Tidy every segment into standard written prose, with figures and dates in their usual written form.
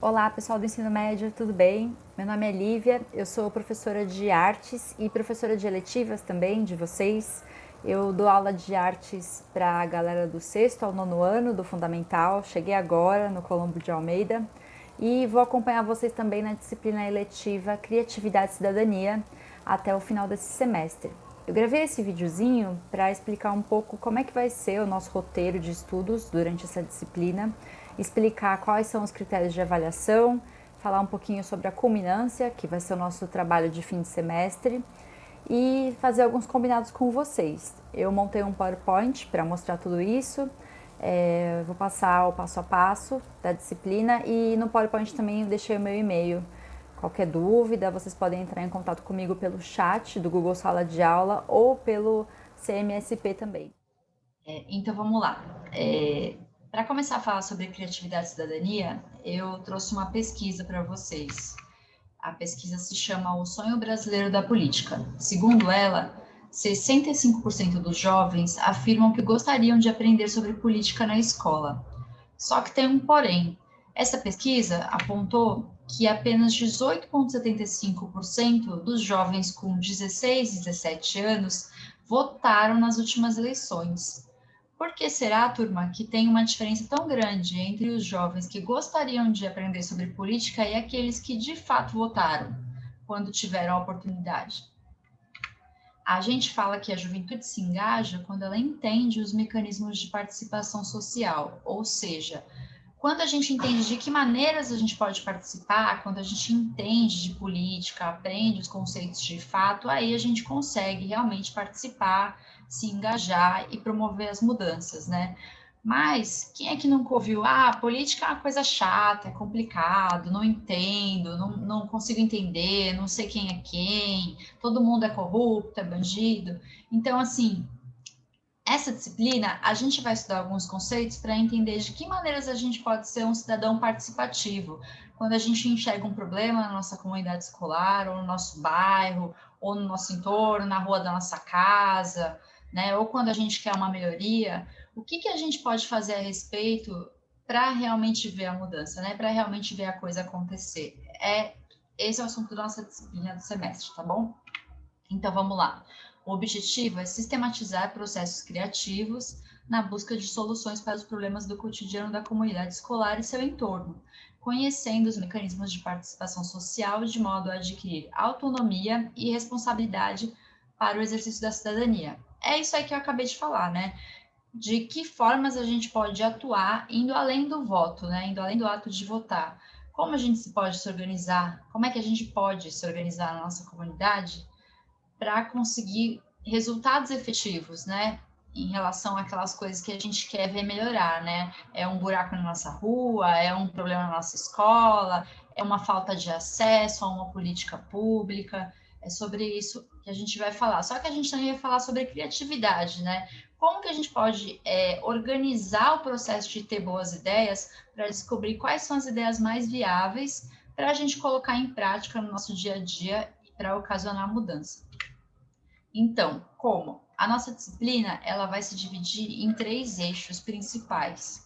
Olá, pessoal do ensino médio, tudo bem? Meu nome é Lívia, eu sou professora de artes e professora de eletivas também, de vocês. Eu dou aula de artes para a galera do sexto ao nono ano do Fundamental, cheguei agora no Colombo de Almeida e vou acompanhar vocês também na disciplina eletiva Criatividade e Cidadania até o final desse semestre. Eu gravei esse videozinho para explicar um pouco como é que vai ser o nosso roteiro de estudos durante essa disciplina, explicar quais são os critérios de avaliação, falar um pouquinho sobre a culminância, que vai ser o nosso trabalho de fim de semestre, e fazer alguns combinados com vocês. Eu montei um PowerPoint para mostrar tudo isso, vou passar o passo a passo da disciplina e no PowerPoint também eu deixei o meu e-mail. Qualquer dúvida, vocês podem entrar em contato comigo pelo chat do Google Sala de Aula ou pelo CMSP também. Então vamos lá. Para começar a falar sobre criatividade e cidadania, eu trouxe uma pesquisa para vocês. A pesquisa se chama O Sonho Brasileiro da Política. Segundo ela, 65% dos jovens afirmam que gostariam de aprender sobre política na escola. Só que tem um porém. Essa pesquisa apontou que apenas 18,75% dos jovens com 16 e 17 anos votaram nas últimas eleições. Por que será, turma, que tem uma diferença tão grande entre os jovens que gostariam de aprender sobre política e aqueles que de fato votaram quando tiveram a oportunidade? A gente fala que a juventude se engaja quando ela entende os mecanismos de participação social, ou seja, quando a gente entende de que maneiras a gente pode participar, quando a gente entende de política, aprende os conceitos de fato, aí a gente consegue realmente participar, se engajar e promover as mudanças, né? Mas quem é que nunca ouviu? Ah, política é uma coisa chata, é complicado, não entendo, não consigo entender, não sei quem é quem, todo mundo é corrupto, é bandido. Então, assim, essa disciplina, a gente vai estudar alguns conceitos para entender de que maneiras a gente pode ser um cidadão participativo. Quando a gente enxerga um problema na nossa comunidade escolar, ou no nosso bairro, ou no nosso entorno, na rua da nossa casa, né? Ou quando a gente quer uma melhoria, o que a gente pode fazer a respeito para realmente ver a mudança, né? Para realmente ver a coisa acontecer. Esse é o assunto da nossa disciplina do semestre, tá bom? Então vamos lá. O objetivo é sistematizar processos criativos na busca de soluções para os problemas do cotidiano da comunidade escolar e seu entorno, conhecendo os mecanismos de participação social de modo a adquirir autonomia e responsabilidade para o exercício da cidadania. É isso aí que eu acabei de falar, né? De que formas a gente pode atuar indo além do voto, né? Indo além do ato de votar. Como a gente pode se organizar? Como é que a gente pode se organizar na nossa comunidade para conseguir resultados efetivos, né? Em relação àquelas coisas que a gente quer ver melhorar, né? É um buraco na nossa rua, é um problema na nossa escola, é uma falta de acesso a uma política pública. É sobre isso que a gente vai falar. Só que a gente também vai falar sobre criatividade, né? Como que a gente pode organizar o processo de ter boas ideias para descobrir quais são as ideias mais viáveis para a gente colocar em prática no nosso dia a dia e para ocasionar mudança. Então, como? A nossa disciplina, ela vai se dividir em 3 eixos principais.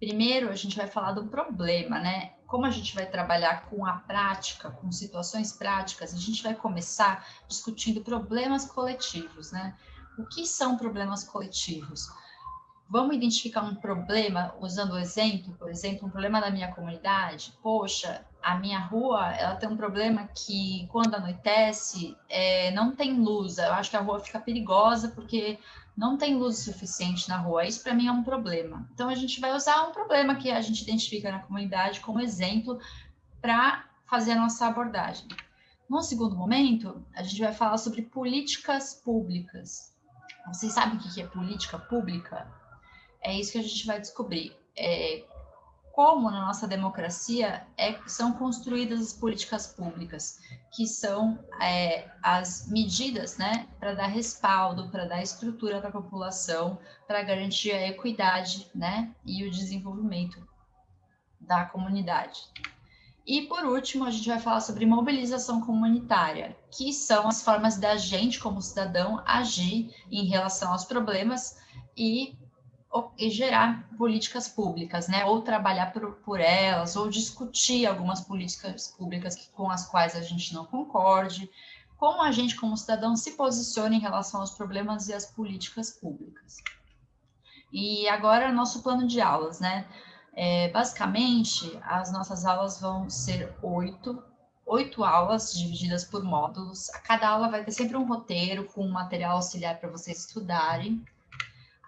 Primeiro, a gente vai falar do problema, né? Como a gente vai trabalhar com a prática, com situações práticas, a gente vai começar discutindo problemas coletivos, né? O que são problemas coletivos? Vamos identificar um problema usando o exemplo, por exemplo, um problema da minha comunidade. Poxa, a minha rua, ela tem um problema que quando anoitece, não tem luz. Eu acho que a rua fica perigosa porque não tem luz suficiente na rua. Isso para mim é um problema. Então a gente vai usar um problema que a gente identifica na comunidade como exemplo para fazer a nossa abordagem. No segundo momento, a gente vai falar sobre políticas públicas. Vocês sabem o que é política pública? É isso que a gente vai descobrir. Como na nossa democracia são construídas as políticas públicas, que são as medidas, né, para dar respaldo, para dar estrutura para a população, para garantir a equidade, né, e o desenvolvimento da comunidade. E, por último, a gente vai falar sobre mobilização comunitária, que são as formas da gente, como cidadão, agir em relação aos problemas e e gerar políticas públicas, né? Ou trabalhar por elas, ou discutir algumas políticas públicas com as quais a gente não concorde, como a gente, como cidadão, se posiciona em relação aos problemas e às políticas públicas. E agora, nosso plano de aulas, né? Basicamente, as nossas aulas vão ser oito aulas divididas por módulos. A cada aula vai ter sempre um roteiro com um material auxiliar para vocês estudarem.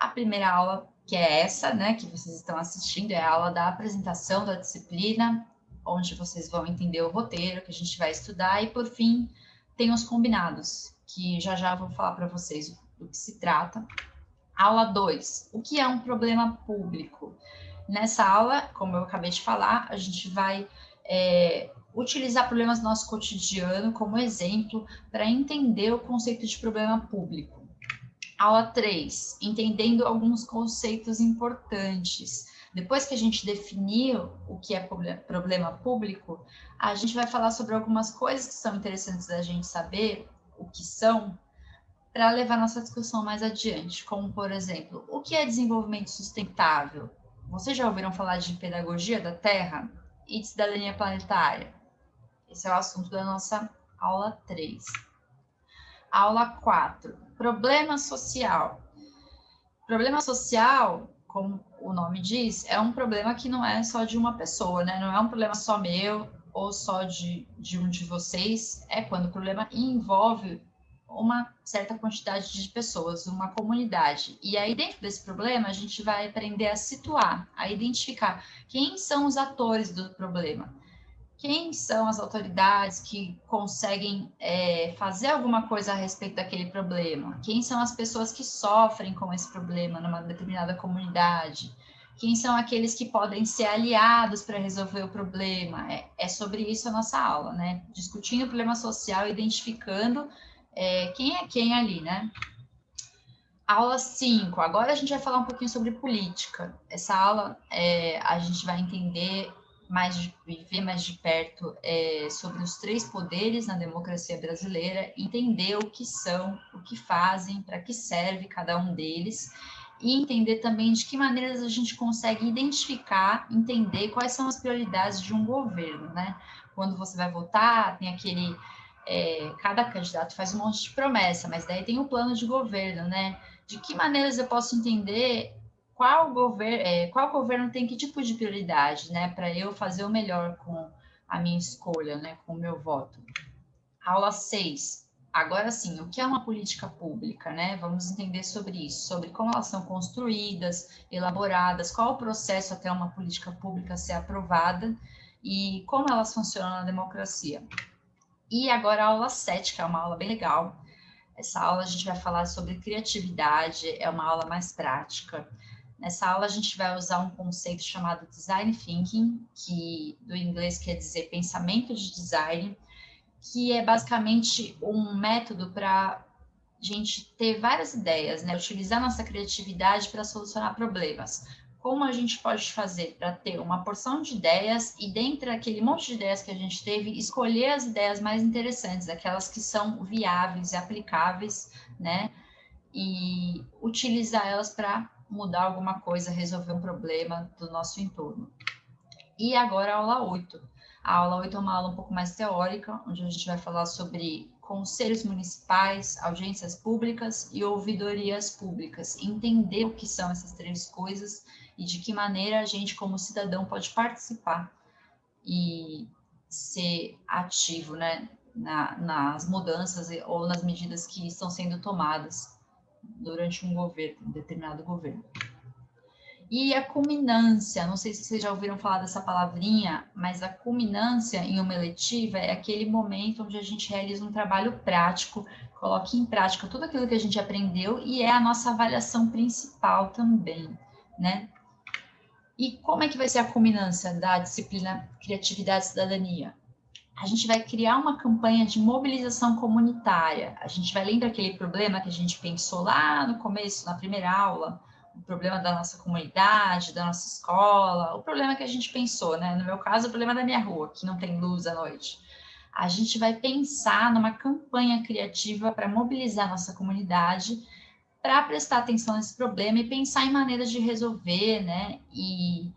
A primeira aula, que é essa, né, que vocês estão assistindo, é a aula da apresentação da disciplina, onde vocês vão entender o roteiro que a gente vai estudar. E, por fim, tem os combinados, que já vou falar para vocês do que se trata. Aula 2, o que é um problema público? Nessa aula, como eu acabei de falar, a gente vai utilizar problemas do nosso cotidiano como exemplo para entender o conceito de problema público. Aula 3, entendendo alguns conceitos importantes. Depois que a gente definiu o que é problema público, a gente vai falar sobre algumas coisas que são interessantes da gente saber o que são, para levar nossa discussão mais adiante, como, por exemplo, o que é desenvolvimento sustentável? Vocês já ouviram falar de pedagogia da Terra e de cidadania planetária? Esse é o assunto da nossa aula 3. Aula 4, problema social. Problema social, como o nome diz, é um problema que não é só de uma pessoa, né? Não é um problema só meu ou só de um de vocês, é quando o problema envolve uma certa quantidade de pessoas, uma comunidade. E aí, dentro desse problema, a gente vai aprender a situar, a identificar quem são os atores do problema, quem são as autoridades que conseguem fazer alguma coisa a respeito daquele problema, quem são as pessoas que sofrem com esse problema numa determinada comunidade, quem são aqueles que podem ser aliados para resolver o problema. É sobre isso a nossa aula, né? Discutindo o problema social, identificando quem é quem ali, né? Aula 5. Agora a gente vai falar um pouquinho sobre política. Essa aula a gente vai entender ver mais de perto sobre os três poderes na democracia brasileira, entender o que são, o que fazem, para que serve cada um deles, e entender também de que maneiras a gente consegue identificar, entender quais são as prioridades de um governo, né? Quando você vai votar, tem aquele... cada candidato faz um monte de promessa, mas daí tem o plano de governo, né? De que maneiras eu posso entender qual governo tem que tipo de prioridade, né? Para eu fazer o melhor com a minha escolha, né? Com o meu voto. Aula 6. Agora sim, o que é uma política pública, né? Vamos entender sobre isso, sobre como elas são construídas, elaboradas, qual o processo até uma política pública ser aprovada e como elas funcionam na democracia. E agora a aula 7, que é uma aula bem legal. Essa aula a gente vai falar sobre criatividade, é uma aula mais prática. Nessa aula a gente vai usar um conceito chamado Design Thinking, que do inglês quer dizer pensamento de design, que é basicamente um método para a gente ter várias ideias, né? Utilizar nossa criatividade para solucionar problemas. Como a gente pode fazer para ter uma porção de ideias e, dentre aquele monte de ideias que a gente teve, escolher as ideias mais interessantes, aquelas que são viáveis e aplicáveis, né? E utilizar elas para mudar alguma coisa, resolver um problema do nosso entorno. E agora a aula 8. A aula 8 é uma aula um pouco mais teórica, onde a gente vai falar sobre conselhos municipais, audiências públicas e ouvidorias públicas. Entender o que são essas três coisas e de que maneira a gente, como cidadão, pode participar e ser ativo, né, nas mudanças ou nas medidas que estão sendo tomadas durante um governo, um determinado governo. E a culminância, não sei se vocês já ouviram falar dessa palavrinha, mas a culminância em uma eletiva é aquele momento onde a gente realiza um trabalho prático, coloca em prática tudo aquilo que a gente aprendeu e é a nossa avaliação principal também, né? E como é que vai ser a culminância da disciplina Criatividade e Cidadania? A gente vai criar uma campanha de mobilização comunitária. A gente vai lembrar aquele problema que a gente pensou lá no começo, na primeira aula, o problema da nossa comunidade, da nossa escola, o problema que a gente pensou, né? No meu caso, o problema da minha rua, que não tem luz à noite. A gente vai pensar numa campanha criativa para mobilizar a nossa comunidade para prestar atenção nesse problema e pensar em maneiras de resolver, né, e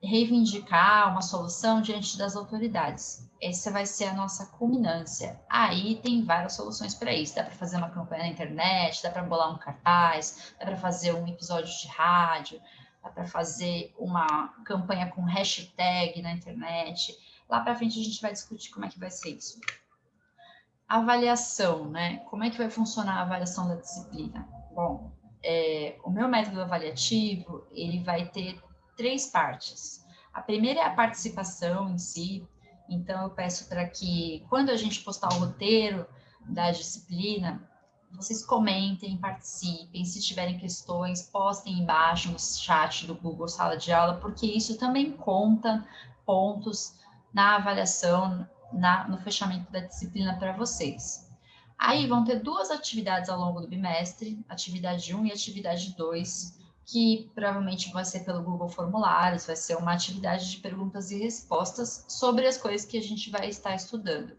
reivindicar uma solução diante das autoridades. Essa vai ser a nossa culminância. Aí tem várias soluções para isso. Dá para fazer uma campanha na internet, dá para bolar um cartaz, dá para fazer um episódio de rádio, dá para fazer uma campanha com hashtag na internet. Lá para frente a gente vai discutir como é que vai ser isso. Avaliação, né? Como é que vai funcionar a avaliação da disciplina? Bom, o meu método avaliativo, ele vai ter 3 partes. A primeira é a participação em si, então eu peço para que, quando a gente postar o roteiro da disciplina, vocês comentem, participem, se tiverem questões, postem embaixo no chat do Google Sala de Aula, porque isso também conta pontos na avaliação, no fechamento da disciplina para vocês. Aí vão ter 2 atividades ao longo do bimestre, atividade 1 e atividade 2, que provavelmente vai ser pelo Google Formulários, vai ser uma atividade de perguntas e respostas sobre as coisas que a gente vai estar estudando.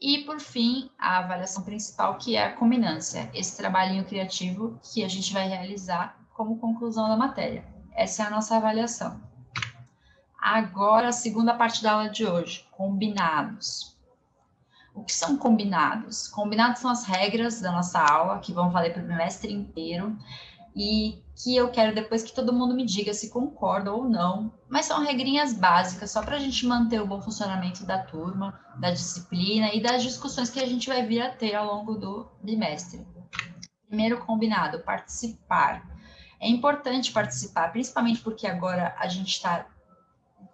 E, por fim, a avaliação principal, que é a culminância, esse trabalhinho criativo que a gente vai realizar como conclusão da matéria. Essa é a nossa avaliação. Agora, a segunda parte da aula de hoje, combinados. O que são combinados? Combinados são as regras da nossa aula, que vão valer para o bimestre inteiro, e que eu quero depois que todo mundo me diga se concorda ou não, mas são regrinhas básicas, só para a gente manter o bom funcionamento da turma, da disciplina e das discussões que a gente vai vir a ter ao longo do bimestre. Primeiro combinado, participar. É importante participar, principalmente porque agora a gente está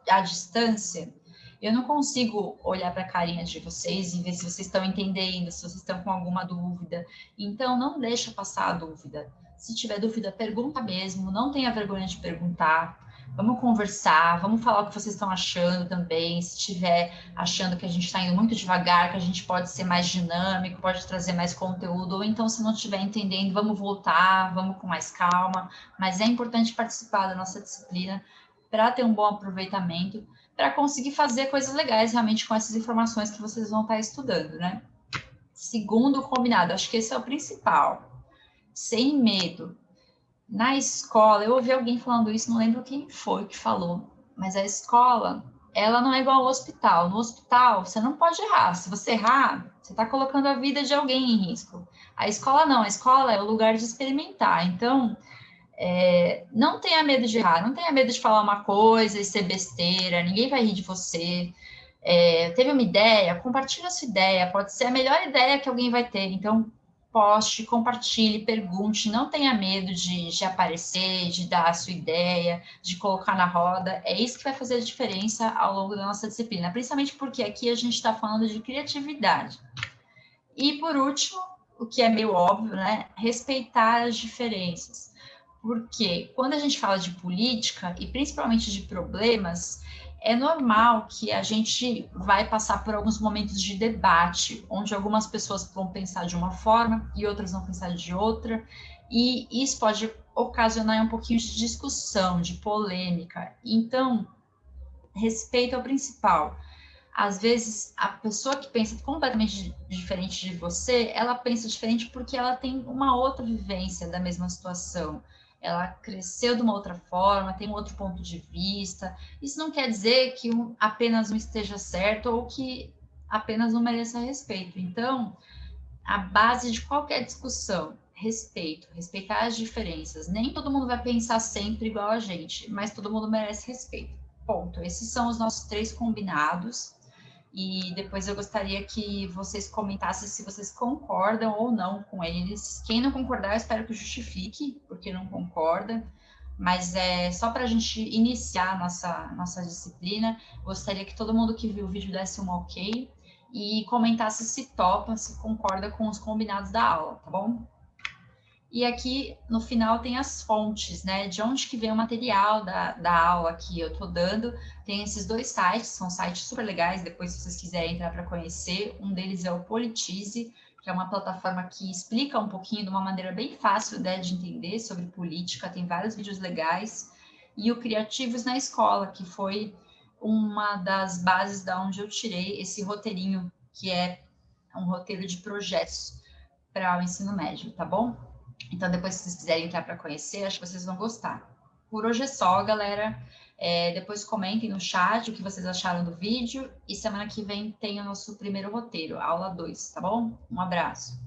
à distância, eu não consigo olhar para a carinha de vocês e ver se vocês estão entendendo, se vocês estão com alguma dúvida. Então, não deixa passar a dúvida. Se tiver dúvida, pergunta mesmo, não tenha vergonha de perguntar. Vamos conversar, vamos falar o que vocês estão achando também. Se estiver achando que a gente está indo muito devagar, que a gente pode ser mais dinâmico, pode trazer mais conteúdo, ou então, se não estiver entendendo, vamos voltar, vamos com mais calma. Mas é importante participar da nossa disciplina para ter um bom aproveitamento, para conseguir fazer coisas legais realmente com essas informações que vocês vão estar estudando, né? Segundo combinado, acho que esse é o principal. Sem medo. Na escola, eu ouvi alguém falando isso, não lembro quem foi que falou, mas a escola, ela não é igual ao hospital. No hospital, você não pode errar. Se você errar, você está colocando a vida de alguém em risco. A escola não, a escola é o lugar de experimentar. Então, não tenha medo de errar, não tenha medo de falar uma coisa e ser besteira, ninguém vai rir de você. Teve uma ideia, compartilhe a sua ideia, pode ser a melhor ideia que alguém vai ter, então poste, compartilhe, pergunte, não tenha medo de aparecer, de dar a sua ideia, de colocar na roda, é isso que vai fazer a diferença ao longo da nossa disciplina, principalmente porque aqui a gente está falando de criatividade. E por último, o que é meio óbvio, né, respeitar as diferenças. Porque quando a gente fala de política, e principalmente de problemas, é normal que a gente vai passar por alguns momentos de debate, onde algumas pessoas vão pensar de uma forma e outras vão pensar de outra, e isso pode ocasionar um pouquinho de discussão, de polêmica. Então, respeito é o principal. Às vezes, a pessoa que pensa completamente diferente de você, ela pensa diferente porque ela tem uma outra vivência da mesma situação. Ela cresceu de uma outra forma, tem um outro ponto de vista. Isso não quer dizer que apenas um esteja certo ou que apenas um mereça respeito. Então, a base de qualquer discussão, respeito, respeitar as diferenças. Nem todo mundo vai pensar sempre igual a gente, mas todo mundo merece respeito. Ponto. Esses são os nossos 3 combinados. E depois eu gostaria que vocês comentassem se vocês concordam ou não com eles. Quem não concordar, eu espero que justifique, porque não concorda. Mas só para a gente iniciar a nossa disciplina, gostaria que todo mundo que viu o vídeo desse um ok e comentasse se topa, se concorda com os combinados da aula, tá bom? E aqui no final tem as fontes, né? De onde que vem o material da aula que eu tô dando. Tem esses 2 sites, são sites super legais, depois se vocês quiserem entrar para conhecer. Um deles é o Politize, que é uma plataforma que explica um pouquinho de uma maneira bem fácil, né, de entender sobre política, tem vários vídeos legais. E o Criativos na Escola, que foi uma das bases da onde eu tirei esse roteirinho, que é um roteiro de projetos para o ensino médio, tá bom? Então, depois, se vocês quiserem entrar para conhecer, acho que vocês vão gostar. Por hoje é só, galera. Depois comentem no chat o que vocês acharam do vídeo. E semana que vem tem o nosso primeiro roteiro, aula 2, tá bom? Um abraço.